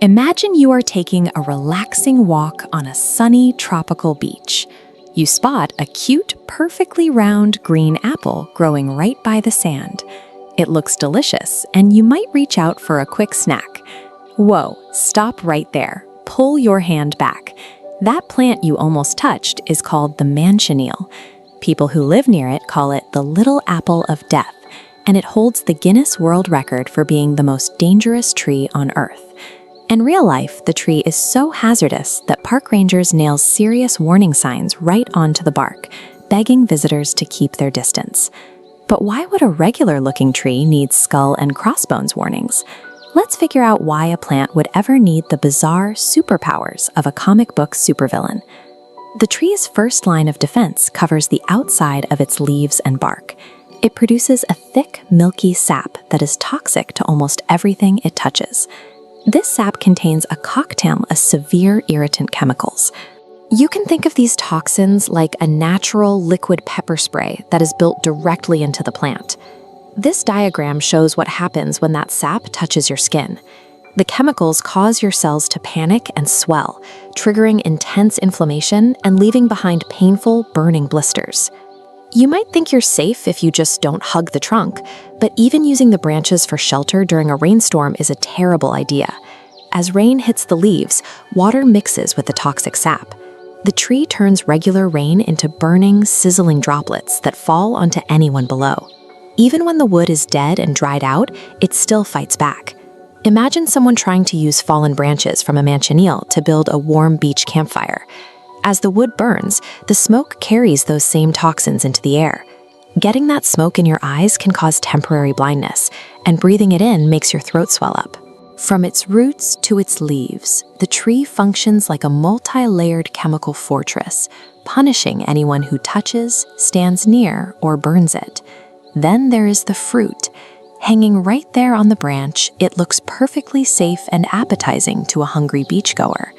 Imagine you are taking a relaxing walk on a sunny tropical beach. You spot a cute, perfectly round green apple growing right by the sand. It looks delicious, and you might reach out for a quick snack. Whoa, stop right there. Pull your hand back. That plant you almost touched is called the Manchineel. People who live near it call it the little apple of death, and it holds the Guinness World Record for being the most dangerous tree on Earth. In real life, the tree is so hazardous that park rangers nail serious warning signs right onto the bark, begging visitors to keep their distance. But why would a regular-looking tree need skull and crossbones warnings? Let's figure out why a plant would ever need the bizarre superpowers of a comic book supervillain. The tree's first line of defense covers the outside of its leaves and bark. It produces a thick, milky sap that is toxic to almost everything it touches. This sap contains a cocktail of severe irritant chemicals. You can think of these toxins like a natural liquid pepper spray that is built directly into the plant. This diagram shows what happens when that sap touches your skin. The chemicals cause your cells to panic and swell, triggering intense inflammation and leaving behind painful, burning blisters. You might think you're safe if you just don't hug the trunk, but even using the branches for shelter during a rainstorm is a terrible idea. As rain hits the leaves, water mixes with the toxic sap. The tree turns regular rain into burning, sizzling droplets that fall onto anyone below. Even when the wood is dead and dried out, it still fights back. Imagine someone trying to use fallen branches from a Manchineel to build a warm beach campfire. As the wood burns, the smoke carries those same toxins into the air. Getting that smoke in your eyes can cause temporary blindness, and breathing it in makes your throat swell up. From its roots to its leaves, the tree functions like a multi-layered chemical fortress, punishing anyone who touches, stands near, or burns it. Then there is the fruit. Hanging right there on the branch, it looks perfectly safe and appetizing to a hungry beachgoer.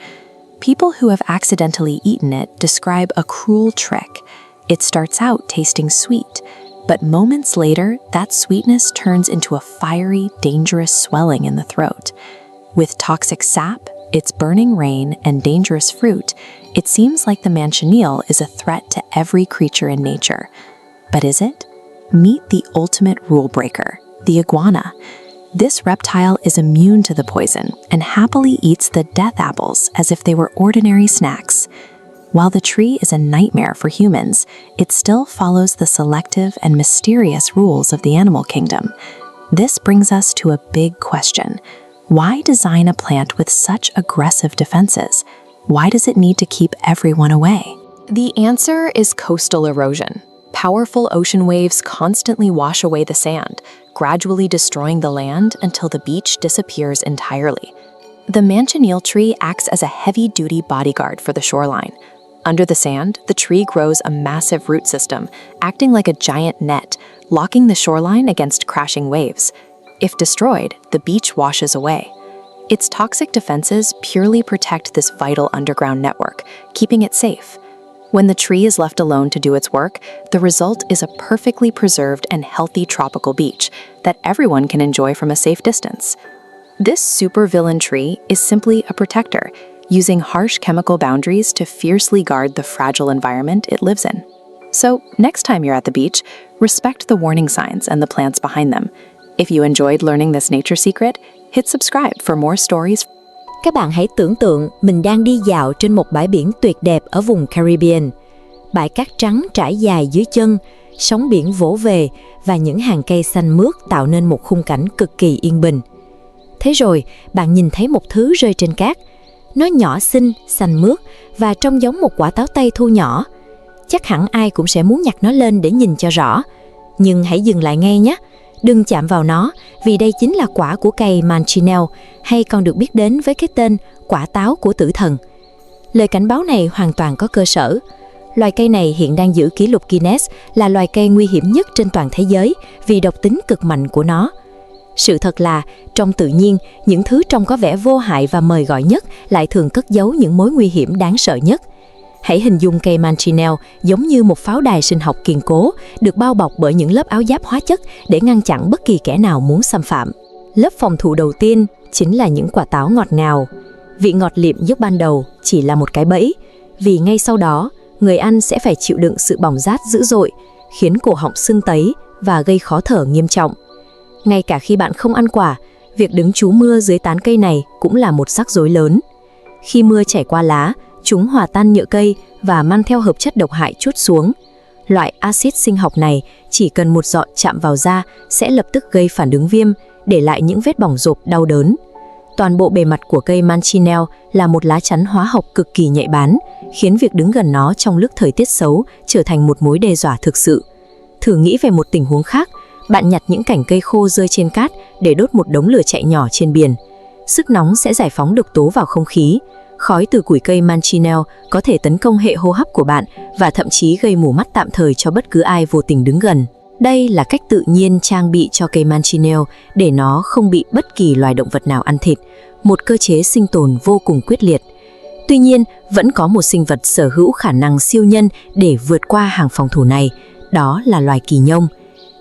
People who have accidentally eaten it describe a cruel trick. It starts out tasting sweet, but moments later, that sweetness turns into a fiery, dangerous swelling in the throat. With toxic sap, its burning rain, and dangerous fruit, it seems like the Manchineel is a threat to every creature in nature. But is it? Meet the ultimate rule breaker, the iguana. This reptile is immune to the poison and happily eats the death apples as if they were ordinary snacks. While the tree is a nightmare for humans, it still follows the selective and mysterious rules of the animal kingdom. This brings us to a big question. Why design a plant with such aggressive defenses? Why does it need to keep everyone away? The answer is coastal erosion. Powerful ocean waves constantly wash away the sand, gradually destroying the land until the beach disappears entirely. The Manchineel tree acts as a heavy-duty bodyguard for the shoreline. Under the sand, the tree grows a massive root system, acting like a giant net, locking the shoreline against crashing waves. If destroyed, the beach washes away. Its toxic defenses purely protect this vital underground network, keeping it safe. When the tree is left alone to do its work, the result is a perfectly preserved and healthy tropical beach that everyone can enjoy from a safe distance. This supervillain tree is simply a protector, using harsh chemical boundaries to fiercely guard the fragile environment it lives in. So, next time you're at the beach, respect the warning signs and the plants behind them. If you enjoyed learning this nature secret, hit subscribe for more stories. Các bạn hãy tưởng tượng mình đang đi dạo trên một bãi biển tuyệt đẹp ở vùng Caribbean. Bãi cát trắng trải dài dưới chân, sóng biển vỗ về và những hàng cây xanh mướt tạo nên một khung cảnh cực kỳ yên bình. Thế rồi, bạn nhìn thấy một thứ rơi trên cát. Nó nhỏ xinh, xanh mướt và trông giống một quả táo tây thu nhỏ. Chắc hẳn ai cũng sẽ muốn nhặt nó lên để nhìn cho rõ. Nhưng hãy dừng lại ngay nhé. Đừng chạm vào nó, vì đây chính là quả của cây Manchineel, hay còn được biết đến với cái tên quả táo của tử thần. Lời cảnh báo này hoàn toàn có cơ sở. Loài cây này hiện đang giữ kỷ lục Guinness là loài cây nguy hiểm nhất trên toàn thế giới vì độc tính cực mạnh của nó. Sự thật là, trong tự nhiên, những thứ trông có vẻ vô hại và mời gọi nhất lại thường cất giấu những mối nguy hiểm đáng sợ nhất. Hãy hình dung cây Manchineel giống như một pháo đài sinh học kiên cố, được bao bọc bởi những lớp áo giáp hóa chất để ngăn chặn bất kỳ kẻ nào muốn xâm phạm. Lớp phòng thủ đầu tiên, chính là những quả táo ngọt ngào. Vị ngọt lịm lúc ban đầu chỉ là một cái bẫy, vì ngay sau đó, người ăn sẽ phải chịu đựng sự bỏng rát dữ dội, khiến cổ họng sưng tấy và gây khó thở nghiêm trọng. Ngay cả khi bạn không ăn quả, việc đứng trú mưa dưới tán cây này cũng là một rắc rối lớn. Khi mưa chảy qua lá, chúng hòa tan nhựa cây và mang theo hợp chất độc hại trút xuống. Loại axit sinh học này chỉ cần một giọt chạm vào da sẽ lập tức gây phản ứng viêm, để lại những vết bỏng rộp đau đớn. Toàn bộ bề mặt của cây Manchineel là một lá chắn hóa học cực kỳ nhạy bén, khiến việc đứng gần nó trong lúc thời tiết xấu trở thành một mối đe dọa thực sự. Thử nghĩ về một tình huống khác, bạn nhặt những cành cây khô rơi trên cát để đốt một đống lửa chạy nhỏ trên biển. Sức nóng sẽ giải phóng độc tố vào không khí. Khói từ củi cây Manchineel có thể tấn công hệ hô hấp của bạn và thậm chí gây mù mắt tạm thời cho bất cứ ai vô tình đứng gần. Đây là cách tự nhiên trang bị cho cây Manchineel để nó không bị bất kỳ loài động vật nào ăn thịt, một cơ chế sinh tồn vô cùng quyết liệt. Tuy nhiên, vẫn có một sinh vật sở hữu khả năng siêu nhân để vượt qua hàng phòng thủ này, đó là loài kỳ nhông.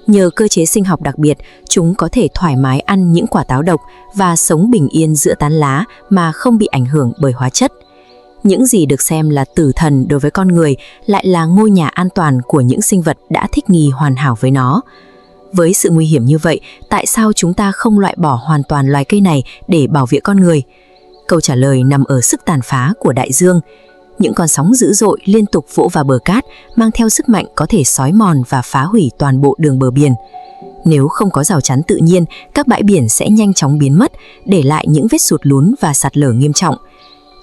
Nhờ cơ chế sinh học đặc biệt, chúng có thể thoải mái ăn những quả táo độc và sống bình yên giữa tán lá mà không bị ảnh hưởng bởi hóa chất. Những gì được xem là tử thần đối với con người lại là ngôi nhà an toàn của những sinh vật đã thích nghi hoàn hảo với nó. Với sự nguy hiểm như vậy, tại sao chúng ta không loại bỏ hoàn toàn loài cây này để bảo vệ con người? Câu trả lời nằm ở sức tàn phá của đại dương. Những con sóng dữ dội liên tục vỗ vào bờ cát mang theo sức mạnh có thể xói mòn và phá hủy toàn bộ đường bờ biển. Nếu không có rào chắn tự nhiên, các bãi biển sẽ nhanh chóng biến mất, để lại những vết sụt lún và sạt lở nghiêm trọng.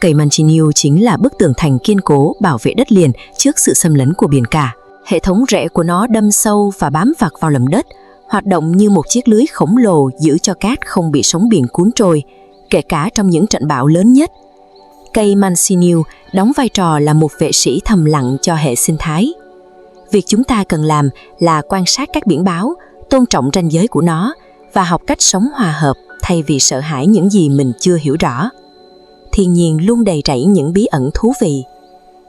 Cây Manchineel chính là bức tường thành kiên cố bảo vệ đất liền trước sự xâm lấn của biển cả. Hệ thống rễ của nó đâm sâu và bám vặt vào lòng đất, hoạt động như một chiếc lưới khổng lồ giữ cho cát không bị sóng biển cuốn trôi, kể cả trong những trận bão lớn nhất. Cây Manchineel đóng vai trò là một vệ sĩ thầm lặng cho hệ sinh thái. Việc chúng ta cần làm là quan sát các biển báo, tôn trọng ranh giới của nó và học cách sống hòa hợp thay vì sợ hãi những gì mình chưa hiểu rõ. Thiên nhiên luôn đầy rẫy những bí ẩn thú vị.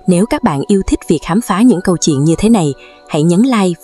Nếu các bạn yêu thích việc khám phá những câu chuyện như thế này, hãy nhấn like